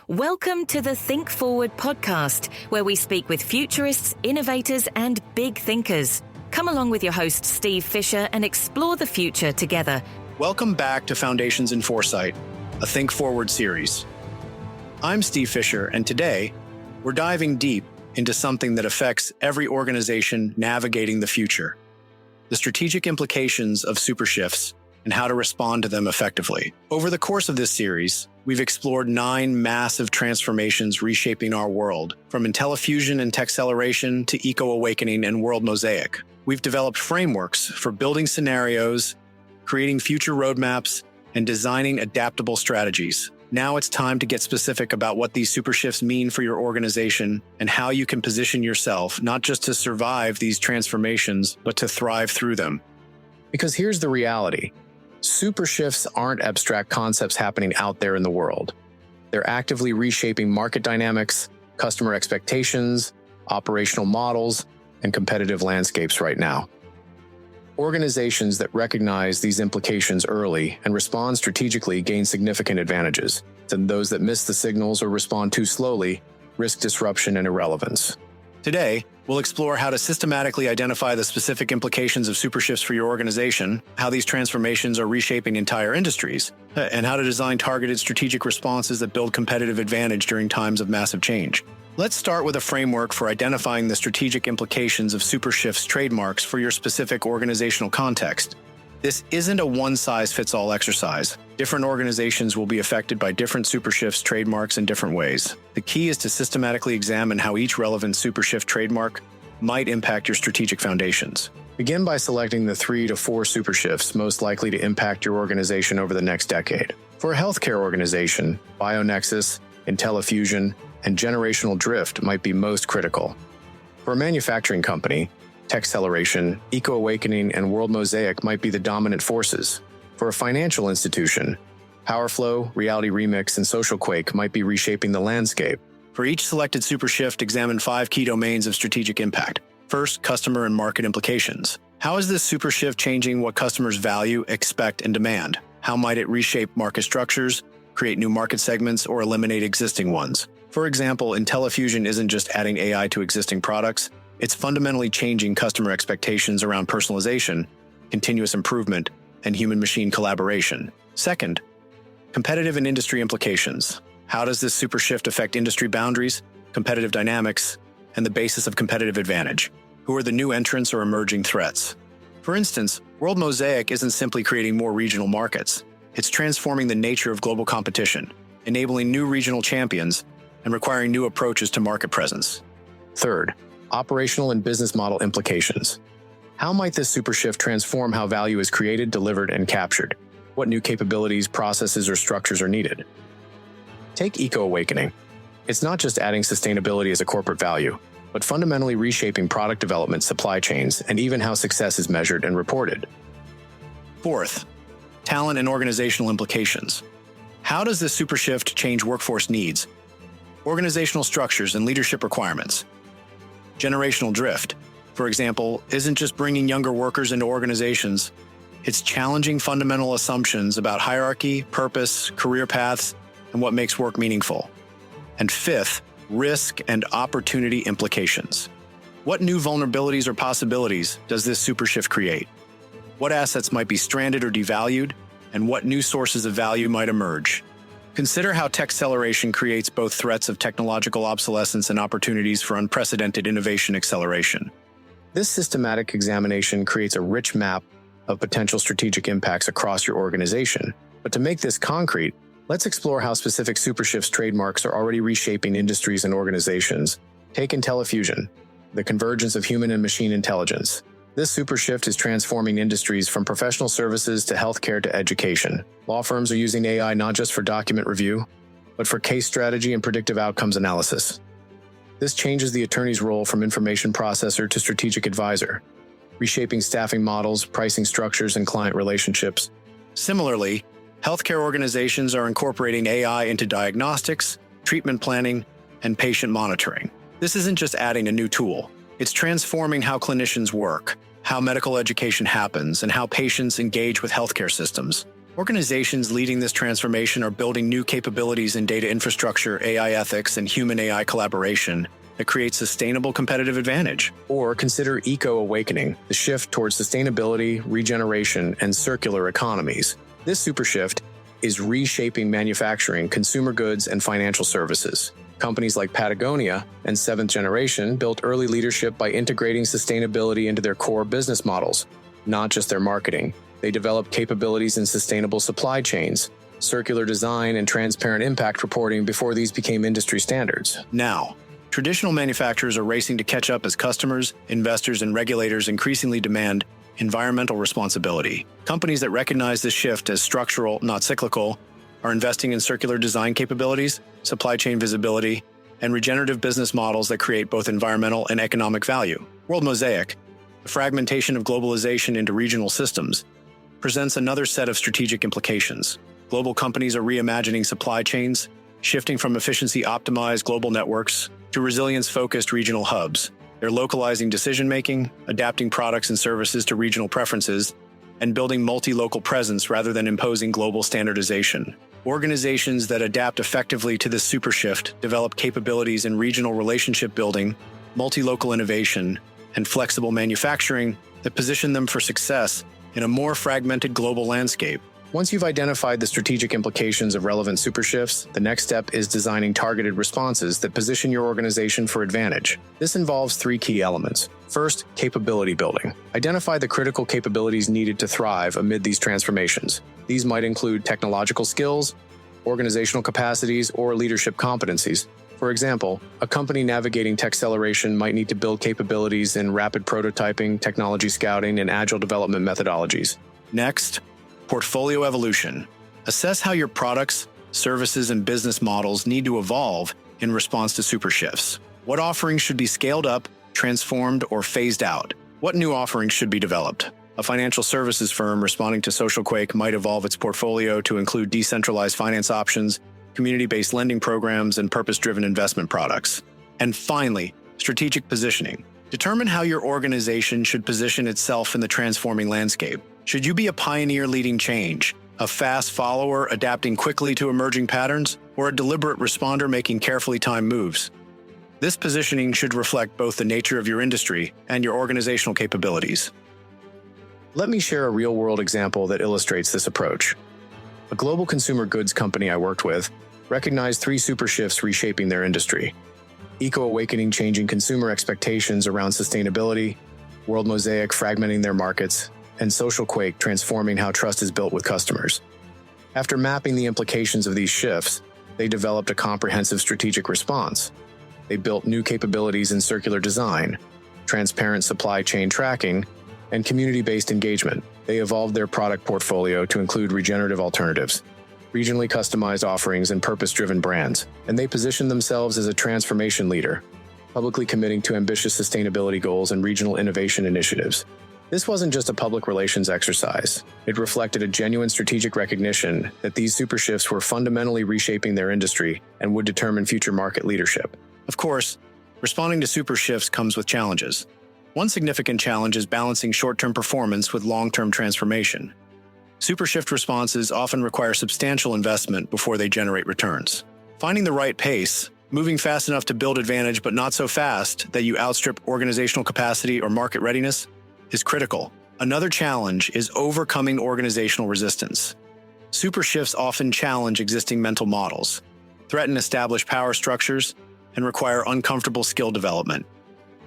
Welcome to the Think Forward podcast, where we speak with futurists, innovators, and big thinkers. Come along with your host, Steve Fisher, and explore the future together. Welcome back to Foundations in Foresight, a Think Forward series. I'm Steve Fisher, and today we're diving deep into something that affects every organization navigating the future: the strategic implications of SuperShifts and how to respond to them effectively. Over the course of this series, we've explored 9 massive transformations reshaping our world, from IntelliFusion and Techceleration to Eco-Awakening and World Mosaic. We've developed frameworks for building scenarios, creating future roadmaps, and designing adaptable strategies. Now it's time to get specific about what these SuperShifts mean for your organization and how you can position yourself not just to survive these transformations, but to thrive through them. Because here's the reality. SuperShifts aren't abstract concepts happening out there in the world. They're actively reshaping market dynamics, customer expectations, operational models, and competitive landscapes right now. Organizations that recognize these implications early and respond strategically gain significant advantages, and those that miss the signals or respond too slowly risk disruption and irrelevance. Today, we'll explore how to systematically identify the specific implications of SuperShifts for your organization, how these transformations are reshaping entire industries, and how to design targeted strategic responses that build competitive advantage during times of massive change. Let's start with a framework for identifying the strategic implications of SuperShifts trademarks for your specific organizational context. This isn't a one-size-fits-all exercise. Different organizations will be affected by different SuperShifts trademarks in different ways. The key is to systematically examine how each relevant SuperShift trademark might impact your strategic foundations. Begin by selecting the 3 to 4 SuperShifts most likely to impact your organization over the next decade. For a healthcare organization, BioNexus, IntelliFusion, and generational drift might be most critical. For a manufacturing company, Techceleration, Eco-Awakening, and World Mosaic might be the dominant forces. For a financial institution, PowerFlow, Reality Remix, and SocialQuake might be reshaping the landscape. For each selected SuperShift, examine 5 key domains of strategic impact. First, customer and market implications. How is this SuperShift changing what customers value, expect, and demand? How might it reshape market structures, create new market segments, or eliminate existing ones? For example, IntelliFusion isn't just adding AI to existing products, it's fundamentally changing customer expectations around personalization, continuous improvement, and human-machine collaboration. Second, competitive and industry implications. How does this SuperShift affect industry boundaries, competitive dynamics, and the basis of competitive advantage? Who are the new entrants or emerging threats? For instance, World Mosaic isn't simply creating more regional markets. It's transforming the nature of global competition, enabling new regional champions, and requiring new approaches to market presence. Third, operational and business model implications. How might this SuperShift transform how value is created, delivered, and captured? What new capabilities, processes, or structures are needed? Take Eco-Awakening. It's not just adding sustainability as a corporate value, but fundamentally reshaping product development, supply chains, and even how success is measured and reported. Fourth, talent and organizational implications. How does this SuperShift change workforce needs, organizational structures, and leadership requirements? Generational drift, for example, isn't just bringing younger workers into organizations, it's challenging fundamental assumptions about hierarchy, purpose, career paths, and what makes work meaningful. And fifth, risk and opportunity implications. What new vulnerabilities or possibilities does this SuperShift create? What assets might be stranded or devalued, and what new sources of value might emerge? Consider how Techceleration creates both threats of technological obsolescence and opportunities for unprecedented innovation acceleration. This systematic examination creates a rich map of potential strategic impacts across your organization. But to make this concrete, let's explore how specific SuperShifts trademarks are already reshaping industries and organizations. Take IntelliFusion, the convergence of human and machine intelligence. This SuperShift is transforming industries from professional services to healthcare to education. Law firms are using AI not just for document review, but for case strategy and predictive outcomes analysis. This changes the attorney's role from information processor to strategic advisor, reshaping staffing models, pricing structures, and client relationships. Similarly, healthcare organizations are incorporating AI into diagnostics, treatment planning, and patient monitoring. This isn't just adding a new tool. It's transforming how clinicians work, how medical education happens, and how patients engage with healthcare systems. Organizations leading this transformation are building new capabilities in data infrastructure, AI ethics, and human-AI collaboration that create sustainable competitive advantage. Or consider eco-awakening, the shift towards sustainability, regeneration, and circular economies. This supershift is reshaping manufacturing, consumer goods, and financial services. Companies like Patagonia and Seventh Generation built early leadership by integrating sustainability into their core business models, not just their marketing. They developed capabilities in sustainable supply chains, circular design, and transparent impact reporting before these became industry standards. Now, traditional manufacturers are racing to catch up as customers, investors, and regulators increasingly demand environmental responsibility. Companies that recognize this shift as structural, not cyclical, are investing in circular design capabilities, supply chain visibility, and regenerative business models that create both environmental and economic value. World Mosaic, the fragmentation of globalization into regional systems, presents another set of strategic implications. Global companies are reimagining supply chains, shifting from efficiency-optimized global networks to resilience-focused regional hubs. They're localizing decision-making, adapting products and services to regional preferences, and building multi-local presence rather than imposing global standardization. Organizations that adapt effectively to this super shift develop capabilities in regional relationship building, multi-local innovation, and flexible manufacturing that position them for success in a more fragmented global landscape. Once you've identified the strategic implications of relevant supershifts, the next step is designing targeted responses that position your organization for advantage. This involves three key elements. First, capability building. Identify the critical capabilities needed to thrive amid these transformations. These might include technological skills, organizational capacities, or leadership competencies. For example, a company navigating techceleration might need to build capabilities in rapid prototyping, technology scouting, and agile development methodologies. Next, portfolio evolution. Assess how your products, services, and business models need to evolve in response to super shifts. What offerings should be scaled up, transformed, or phased out? What new offerings should be developed? A financial services firm responding to social quake might evolve its portfolio to include decentralized finance options, community-based lending programs, and purpose-driven investment products. And finally, strategic positioning. Determine how your organization should position itself in the transforming landscape. Should you be a pioneer leading change, a fast follower adapting quickly to emerging patterns, or a deliberate responder making carefully timed moves? This positioning should reflect both the nature of your industry and your organizational capabilities. Let me share a real-world example that illustrates this approach. A global consumer goods company I worked with recognized three super shifts reshaping their industry: eco-awakening changing consumer expectations around sustainability, World Mosaic fragmenting their markets, and social quake transforming how trust is built with customers. After mapping the implications of these shifts, they developed a comprehensive strategic response. They built new capabilities in circular design, transparent supply chain tracking, and community-based engagement. They evolved their product portfolio to include regenerative alternatives, regionally customized offerings, and purpose-driven brands. And they positioned themselves as a transformation leader, publicly committing to ambitious sustainability goals and regional innovation initiatives. This wasn't just a public relations exercise. It reflected a genuine strategic recognition that these super shifts were fundamentally reshaping their industry and would determine future market leadership. Of course, responding to super shifts comes with challenges. One significant challenge is balancing short-term performance with long-term transformation. Super shift responses often require substantial investment before they generate returns. Finding the right pace, moving fast enough to build advantage but not so fast that you outstrip organizational capacity or market readiness, is critical. Another challenge is overcoming organizational resistance. Super shifts often challenge existing mental models, threaten established power structures, and require uncomfortable skill development.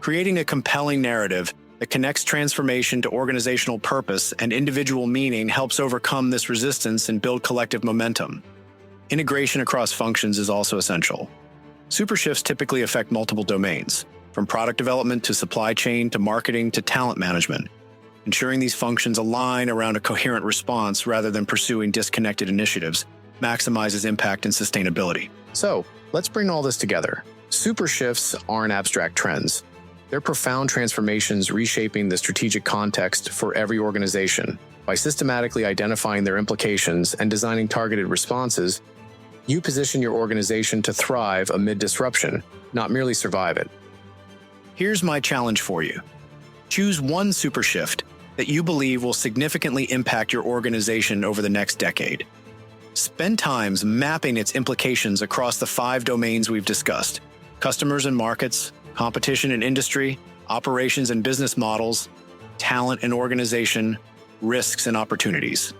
Creating a compelling narrative that connects transformation to organizational purpose and individual meaning helps overcome this resistance and build collective momentum. Integration across functions is also essential. Super shifts typically affect multiple domains, from product development to supply chain to marketing to talent management. Ensuring these functions align around a coherent response rather than pursuing disconnected initiatives maximizes impact and sustainability. So, let's bring all this together. Super shifts aren't abstract trends. They're profound transformations reshaping the strategic context for every organization. By systematically identifying their implications and designing targeted responses, you position your organization to thrive amid disruption, not merely survive it. Here's my challenge for you. Choose one super shift that you believe will significantly impact your organization over the next decade. Spend time mapping its implications across the 5 domains we've discussed: customers and markets, competition and industry, operations and business models, talent and organization, risks and opportunities.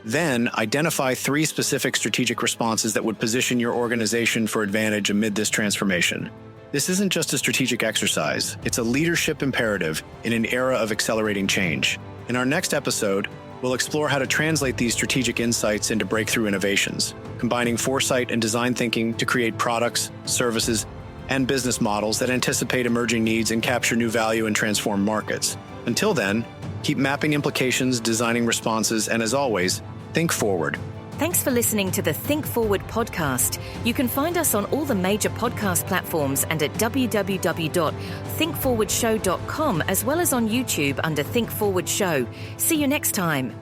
Then, identify 3 specific strategic responses that would position your organization for advantage amid this transformation. This isn't just a strategic exercise, it's a leadership imperative in an era of accelerating change. In our next episode, we'll explore how to translate these strategic insights into breakthrough innovations, combining foresight and design thinking to create products, services, and business models that anticipate emerging needs and capture new value and transform markets. Until then, keep mapping implications, designing responses, and as always, think forward. Thanks for listening to the Think Forward podcast. You can find us on all the major podcast platforms and at www.thinkforwardshow.com, as well as on YouTube under Think Forward Show. See you next time.